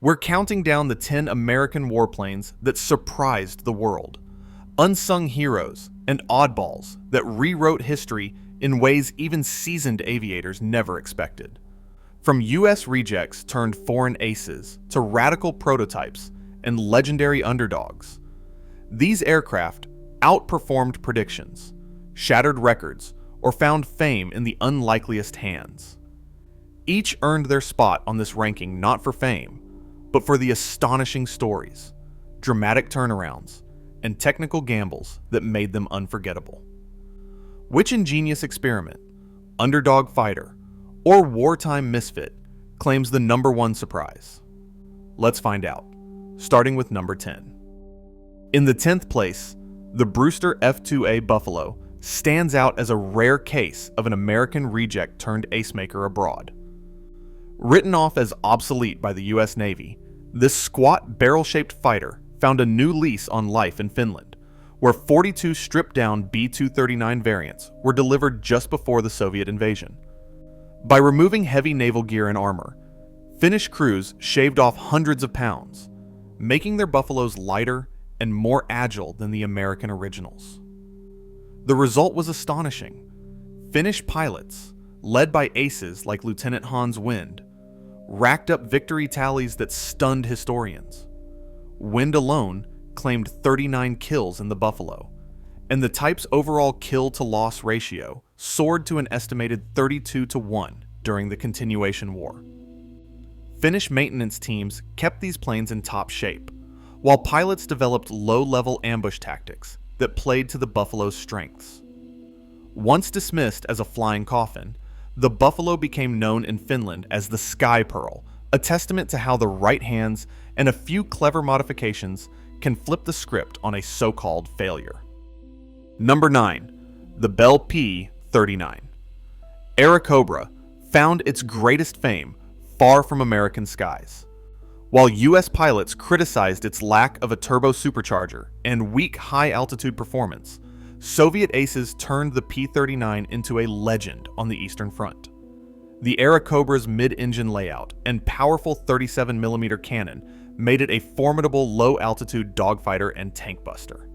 We're counting down the 10 American warplanes that surprised the world. Unsung heroes and oddballs that rewrote history in ways even seasoned aviators never expected. From US rejects turned foreign aces to radical prototypes and legendary underdogs, these aircraft outperformed predictions, shattered records, or found fame in the unlikeliest hands. Each earned their spot on this ranking not for fame, but for the astonishing stories, dramatic turnarounds, and technical gambles that made them unforgettable. Which ingenious experiment, underdog fighter, or wartime misfit claims the number one surprise? Let's find out, starting with number 10. In the 10th place, the Brewster F-2A Buffalo stands out as a rare case of an American reject turned ace-maker abroad. Written off as obsolete by the US Navy, this squat, barrel-shaped fighter found a new lease on life in Finland, where 42 stripped-down B-239 variants were delivered just before the Soviet invasion. By removing heavy naval gear and armor, Finnish crews shaved off hundreds of pounds, making their Buffaloes lighter and more agile than the American originals. The result was astonishing. Finnish pilots, led by aces like Lieutenant Hans Wind, racked up victory tallies that stunned historians. Wind alone claimed 39 kills in the Buffalo, and the type's overall kill-to-loss ratio soared to an estimated 32-1 during the continuation war. Finnish maintenance teams kept these planes in top shape, while pilots developed low-level ambush tactics that played to the Buffalo's strengths. Once dismissed as a flying coffin, the Buffalo became known in Finland as the Sky Pearl, a testament to how the right hands and a few clever modifications can flip the script on a so-called failure. Number 9. The Bell P-39 Airacobra found its greatest fame far from American skies. While US pilots criticized its lack of a turbo supercharger and weak high-altitude performance, Soviet aces turned the P-39 into a legend on the Eastern Front. The Airacobra's mid-engine layout and powerful 37mm cannon made it a formidable low-altitude dogfighter and tank buster.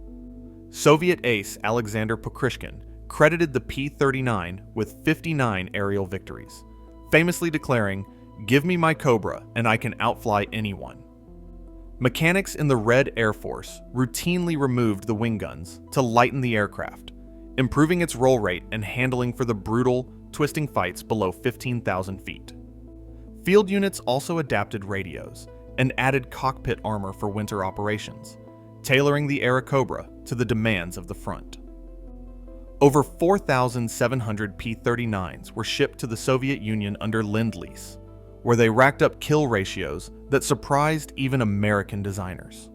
Soviet ace Alexander Pokrishkin credited the P-39 with 59 aerial victories, famously declaring, "Give me my Cobra and I can outfly anyone." Mechanics in the Red Air Force routinely removed the wing guns to lighten the aircraft, improving its roll rate and handling for the brutal, twisting fights below 15,000 feet. Field units also adapted radios and added cockpit armor for winter operations, tailoring the Airacobra to the demands of the front. Over 4,700 P-39s were shipped to the Soviet Union under Lend-Lease, where they racked up kill ratios that surprised even American designers.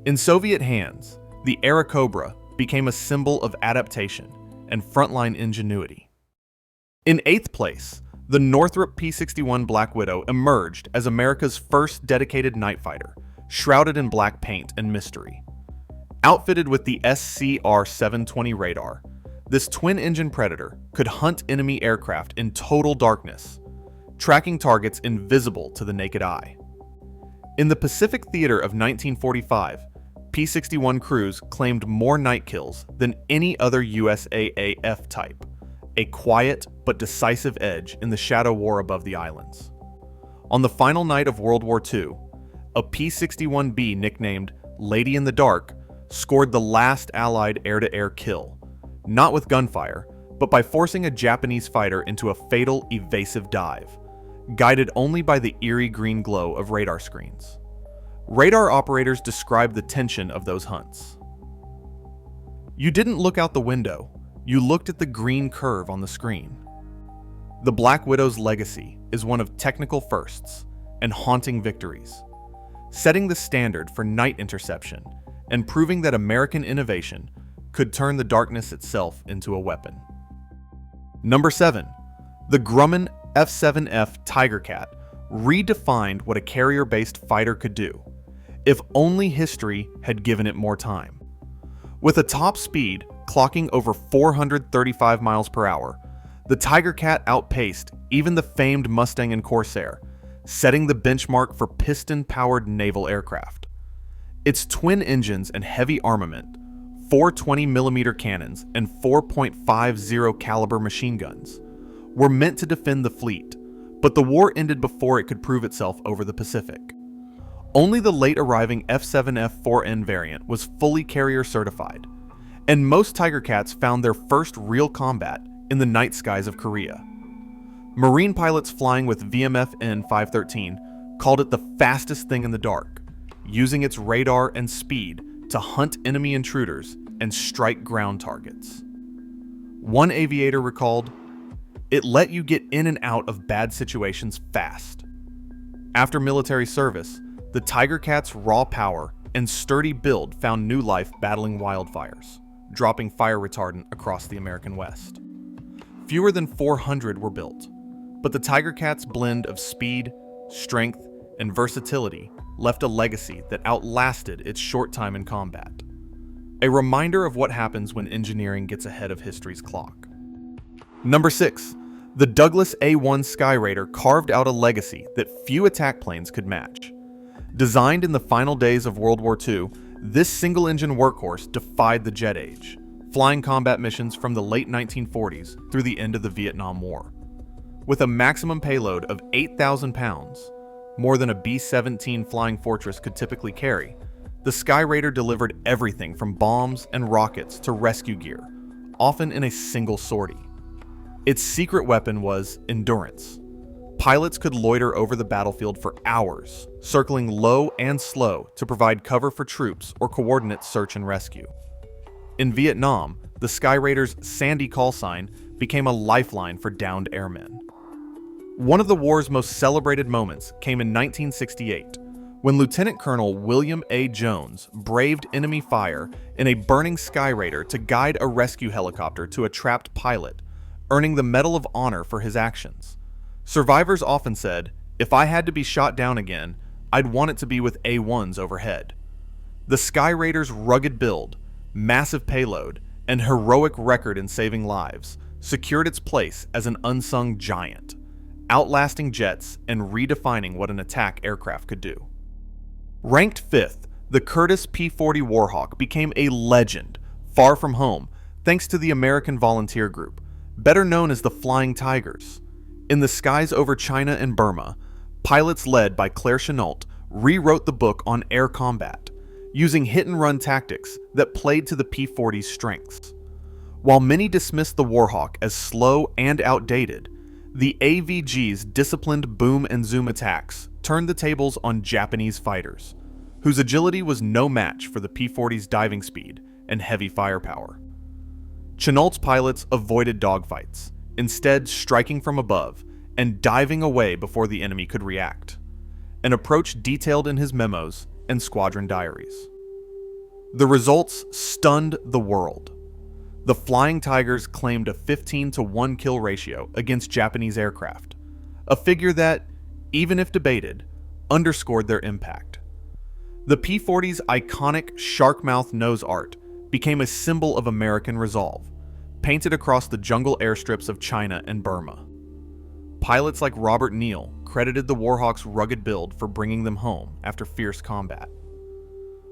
In Soviet hands, the Airacobra became a symbol of adaptation and frontline ingenuity. In 8th place, the Northrop P-61 Black Widow emerged as America's first dedicated night fighter, shrouded in black paint and mystery. Outfitted with the SCR-720 radar, this twin-engine Predator could hunt enemy aircraft in total darkness, tracking targets invisible to the naked eye. In the Pacific Theater of 1945, P-61 crews claimed more night kills than any other USAAF type, a quiet but decisive edge in the shadow war above the islands. On the final night of World War II, a P-61B nicknamed Lady in the Dark scored the last Allied air-to-air kill, not with gunfire, but by forcing a Japanese fighter into a fatal evasive dive, guided only by the eerie green glow of radar screens. Radar operators described the tension of those hunts. You didn't look out the window, you looked at the green curve on the screen. The Black Widow's legacy is one of technical firsts and haunting victories, setting the standard for night interception and proving that American innovation could turn the darkness itself into a weapon. Number 7. The Grumman F-7F Tiger Cat redefined what a carrier-based fighter could do, if only history had given it more time. With a top speed clocking over 435 miles per hour, the Tiger Cat outpaced even the famed Mustang and Corsair, setting the benchmark for piston-powered naval aircraft. Its twin engines and heavy armament, 4 20mm cannons and 4.50 caliber machine guns, were meant to defend the fleet, but the war ended before it could prove itself over the Pacific. Only the late-arriving F7F4N variant was fully carrier certified, and most Tiger Cats found their first real combat in the night skies of Korea. Marine pilots flying with VMF-N 513 called it the fastest thing in the dark, using its radar and speed to hunt enemy intruders and strike ground targets. One aviator recalled, "It let you get in and out of bad situations fast." After military service, the Tiger Cat's raw power and sturdy build found new life battling wildfires, dropping fire retardant across the American West. Fewer than 400 were built, but the Tiger Cat's blend of speed, strength, and versatility left a legacy that outlasted its short time in combat. A reminder of what happens when engineering gets ahead of history's clock. Number 6. The Douglas A-1 Skyraider carved out a legacy that few attack planes could match. Designed in the final days of World War II, this single-engine workhorse defied the jet age, flying combat missions from the late 1940s through the end of the Vietnam War. With a maximum payload of 8,000 pounds, more than a B-17 Flying Fortress could typically carry, the Skyraider delivered everything from bombs and rockets to rescue gear, often in a single sortie. Its secret weapon was endurance. Pilots could loiter over the battlefield for hours, circling low and slow to provide cover for troops or coordinate search and rescue. In Vietnam, the Skyraider's Sandy call sign became a lifeline for downed airmen. One of the war's most celebrated moments came in 1968, when Lieutenant Colonel William A. Jones braved enemy fire in a burning Skyraider to guide a rescue helicopter to a trapped pilot, earning the Medal of Honor for his actions. Survivors often said, "If I had to be shot down again, I'd want it to be with A-1s overhead." The Skyraider's rugged build, massive payload, and heroic record in saving lives secured its place as an unsung giant, outlasting jets and redefining what an attack aircraft could do. Ranked 5th, the Curtiss P-40 Warhawk became a legend far from home thanks to the American Volunteer Group, better known as the Flying Tigers. In the skies over China and Burma, pilots led by Claire Chennault rewrote the book on air combat, using hit-and-run tactics that played to the P-40's strengths. While many dismissed the Warhawk as slow and outdated, the AVG's disciplined boom and zoom attacks turned the tables on Japanese fighters, whose agility was no match for the P-40's diving speed and heavy firepower. Chennault's pilots avoided dogfights, instead striking from above and diving away before the enemy could react, an approach detailed in his memos and squadron diaries. The results stunned the world. The Flying Tigers claimed a 15-to-1 kill ratio against Japanese aircraft, a figure that, even if debated, underscored their impact. The P-40's iconic shark-mouth nose art became a symbol of American resolve, painted across the jungle airstrips of China and Burma. Pilots like Robert Neal credited the Warhawk's rugged build for bringing them home after fierce combat.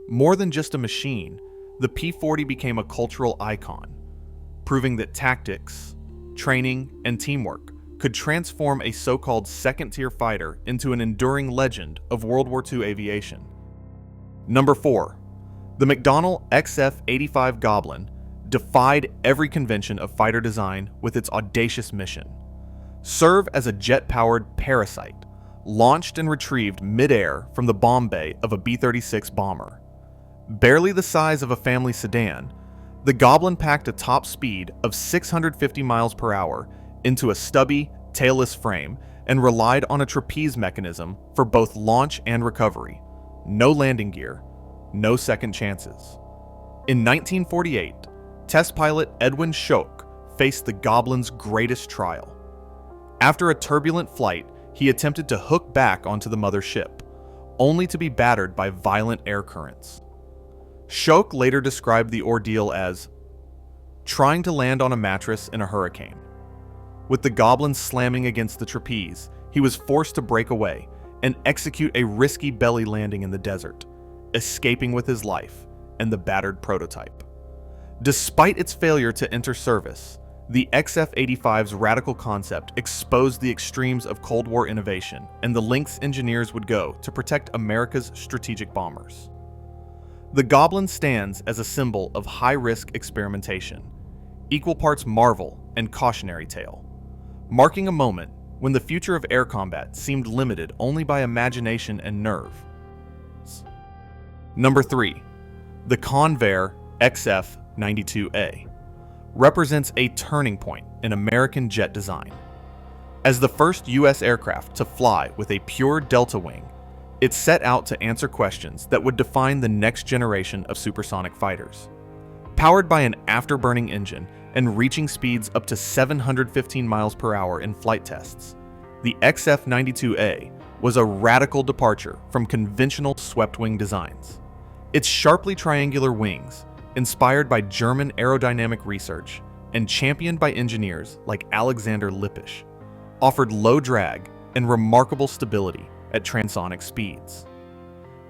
More than just a machine, the P-40 became a cultural icon, proving that tactics, training, and teamwork could transform a so-called second-tier fighter into an enduring legend of World War II aviation. Number 4. The McDonnell XF-85 Goblin defied every convention of fighter design with its audacious mission. Serve as a jet-powered parasite, launched and retrieved mid-air from the bomb bay of a B-36 bomber. Barely the size of a family sedan, the Goblin packed a top speed of 650 miles per hour into a stubby, tailless frame and relied on a trapeze mechanism for both launch and recovery. No landing gear, no second chances. In 1948, test pilot Edwin Schoch faced the Goblin's greatest trial. After a turbulent flight, he attempted to hook back onto the mother ship, only to be battered by violent air currents. Schoch later described the ordeal as trying to land on a mattress in a hurricane. With the Goblin slamming against the trapeze, he was forced to break away and execute a risky belly landing in the desert, escaping with his life and the battered prototype. Despite its failure to enter service, the XF-85's radical concept exposed the extremes of Cold War innovation and the lengths engineers would go to protect America's strategic bombers. The Goblin stands as a symbol of high-risk experimentation, equal parts marvel and cautionary tale, marking a moment when the future of air combat seemed limited only by imagination and nerve. Number 3. The Convair XF-92A represents a turning point in American jet design. As the first U.S. aircraft to fly with a pure delta wing, it set out to answer questions that would define the next generation of supersonic fighters. Powered by an afterburning engine and reaching speeds up to 715 miles per hour in flight tests, the XF-92A was a radical departure from conventional swept-wing designs. Its sharply triangular wings, inspired by German aerodynamic research and championed by engineers like Alexander Lippisch, offered low drag and remarkable stability at transonic speeds.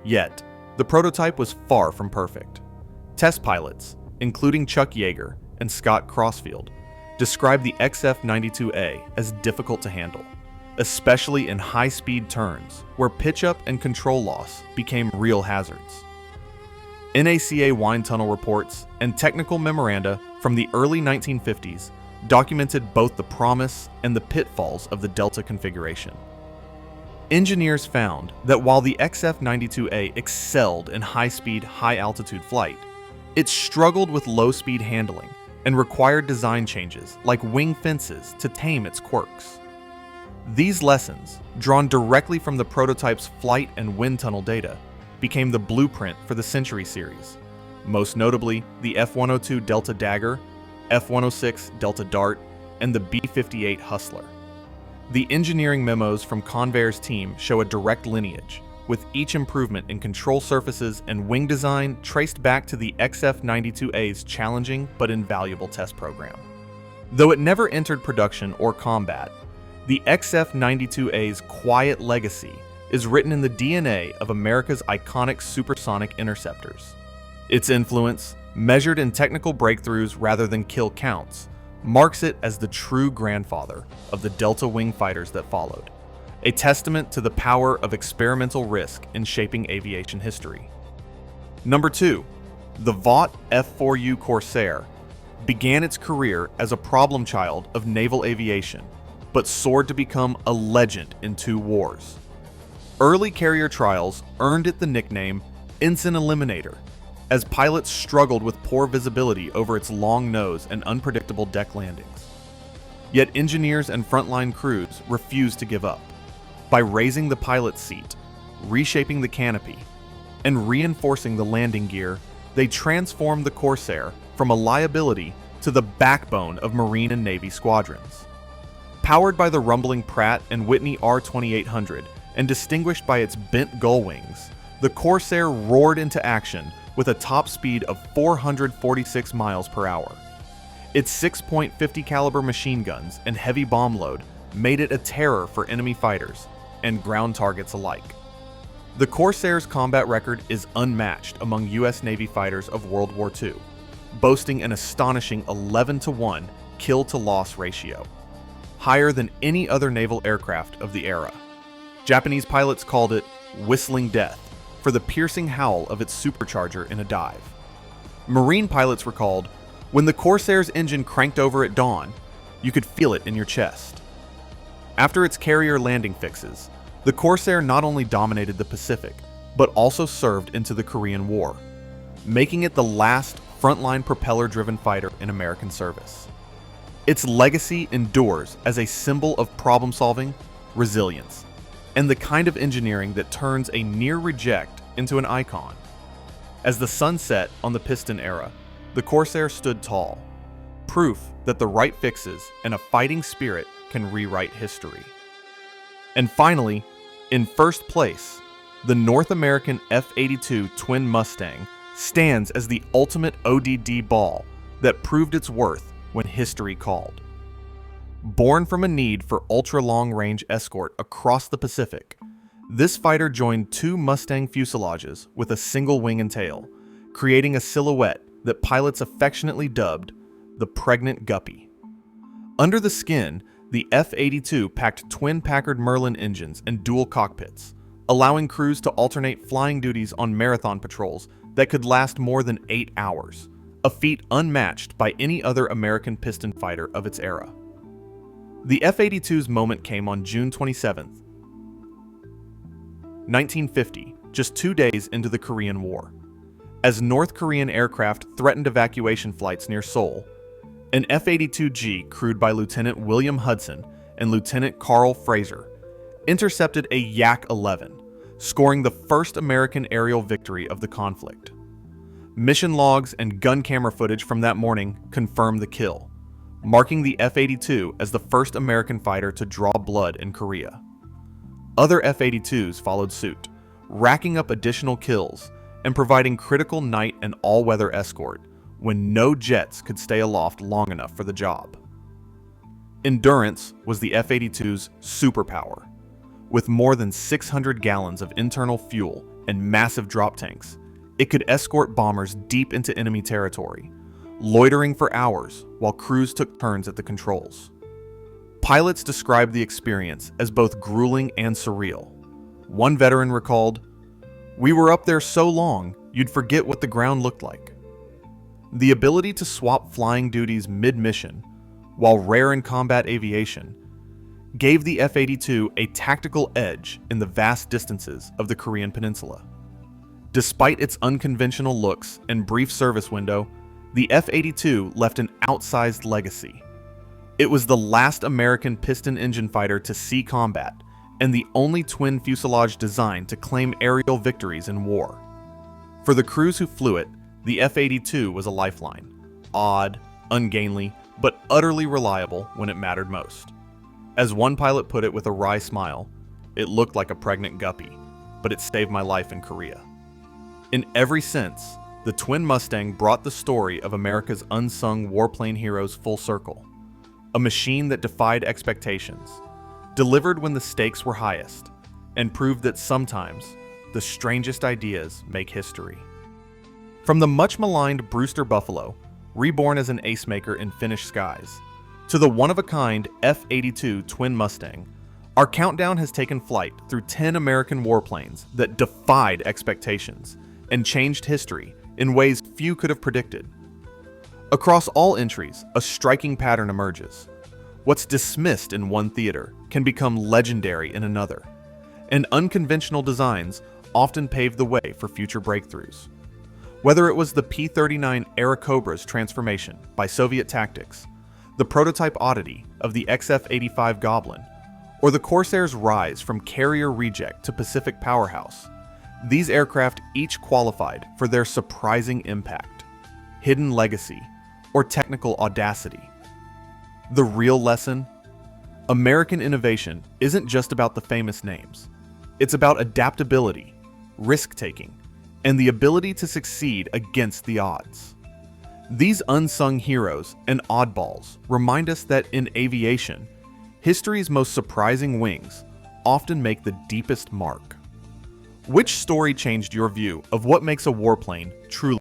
Yet, the prototype was far from perfect. Test pilots, including Chuck Yeager and Scott Crossfield, described the XF-92A as difficult to handle, especially in high-speed turns where pitch-up and control loss became real hazards. NACA wind tunnel reports and technical memoranda from the early 1950s documented both the promise and the pitfalls of the Delta configuration. Engineers found that while the XF-92A excelled in high-speed, high-altitude flight, it struggled with low-speed handling and required design changes like wing fences to tame its quirks. These lessons, drawn directly from the prototype's flight and wind tunnel data, became the blueprint for the Century series, most notably the F-102 Delta Dagger, F-106 Delta Dart, and the B-58 Hustler. The engineering memos from Convair's team show a direct lineage, with each improvement in control surfaces and wing design traced back to the XF-92A's challenging but invaluable test program. Though it never entered production or combat, the XF-92A's quiet legacy is written in the DNA of America's iconic supersonic interceptors. Its influence, measured in technical breakthroughs rather than kill counts, marks it as the true grandfather of the Delta Wing fighters that followed, a testament to the power of experimental risk in shaping aviation history. Number 2. The Vought F4U Corsair began its career as a problem child of naval aviation, but soared to become a legend in two wars. Early carrier trials earned it the nickname Ensign Eliminator, as pilots struggled with poor visibility over its long nose and unpredictable deck landings. Yet engineers and frontline crews refused to give up. By raising the pilot's seat, reshaping the canopy, and reinforcing the landing gear, they transformed the Corsair from a liability to the backbone of Marine and Navy squadrons. Powered by the rumbling Pratt and Whitney R2800 and distinguished by its bent gull wings, the Corsair roared into action with a top speed of 446 miles per hour. Its 6.50 caliber machine guns and heavy bomb load made it a terror for enemy fighters and ground targets alike. The Corsair's combat record is unmatched among U.S. Navy fighters of World War II, boasting an astonishing 11-to-1 kill-to-loss ratio, higher than any other naval aircraft of the era. Japanese pilots called it whistling death for the piercing howl of its supercharger in a dive. Marine pilots recalled, when the Corsair's engine cranked over at dawn, you could feel it in your chest. After its carrier landing fixes, the Corsair not only dominated the Pacific, but also served into the Korean War, making it the last frontline propeller-driven fighter in American service. Its legacy endures as a symbol of problem-solving, resilience, and the kind of engineering that turns a near reject into an icon. As the sun set on the piston era, the Corsair stood tall, proof that the right fixes and a fighting spirit can rewrite history. And finally, in first place, the North American F-82 Twin Mustang stands as the ultimate ODD ball that proved its worth when history called. Born from a need for ultra-long-range escort across the Pacific, This fighter joined two Mustang fuselages with a single wing and tail, creating a silhouette that pilots affectionately dubbed the Pregnant Guppy. Under the skin, the F-82 packed twin Packard Merlin engines and dual cockpits, allowing crews to alternate flying duties on marathon patrols that could last more than 8 hours, a feat unmatched by any other American piston fighter of its era. The F-82's moment came on June 27, 1950, just 2 days into the Korean War. As North Korean aircraft threatened evacuation flights near Seoul, an F-82G crewed by Lieutenant William Hudson and Lieutenant Carl Fraser intercepted a Yak-11, scoring the first American aerial victory of the conflict. Mission logs and gun camera footage from that morning confirmed the kill, marking the F-82 as the first American fighter to draw blood in Korea. Other F-82s followed suit, racking up additional kills and providing critical night and all-weather escort when no jets could stay aloft long enough for the job. Endurance was the F-82's superpower. With more than 600 gallons of internal fuel and massive drop tanks, it could escort bombers deep into enemy territory, loitering for hours while crews took turns at the controls. Pilots described the experience as both grueling and surreal. One veteran recalled, "We were up there so long, you'd forget what the ground looked like." The ability to swap flying duties mid-mission, while rare in combat aviation, gave the F-82 a tactical edge in the vast distances of the Korean Peninsula. Despite its unconventional looks and brief service window, the F-82 left an outsized legacy. It was the last American piston engine fighter to see combat, and the only twin fuselage designed to claim aerial victories in war. For the crews who flew it, the F-82 was a lifeline, odd, ungainly, but utterly reliable when it mattered most. As one pilot put it with a wry smile, "It looked like a pregnant guppy, but it saved my life in Korea." In every sense, the Twin Mustang brought the story of America's unsung warplane heroes full circle. A machine that defied expectations, delivered when the stakes were highest, and proved that sometimes the strangest ideas make history. From the much-maligned Brewster Buffalo, reborn as an ace-maker in Finnish skies, to the one-of-a-kind F-82 Twin Mustang, our countdown has taken flight through 10 American warplanes that defied expectations and changed history in ways few could have predicted. Across all entries, a striking pattern emerges. What's dismissed in one theater can become legendary in another, and unconventional designs often pave the way for future breakthroughs. Whether it was the P-39 Airacobra's transformation by Soviet tactics, the prototype oddity of the XF-85 Goblin, or the Corsair's rise from carrier reject to Pacific powerhouse, these aircraft each qualified for their surprising impact, hidden legacy, or technical audacity. The real lesson? American innovation isn't just about the famous names. It's about adaptability, risk-taking, and the ability to succeed against the odds. These unsung heroes and oddballs remind us that in aviation, history's most surprising wings often make the deepest mark. Which story changed your view of what makes a warplane truly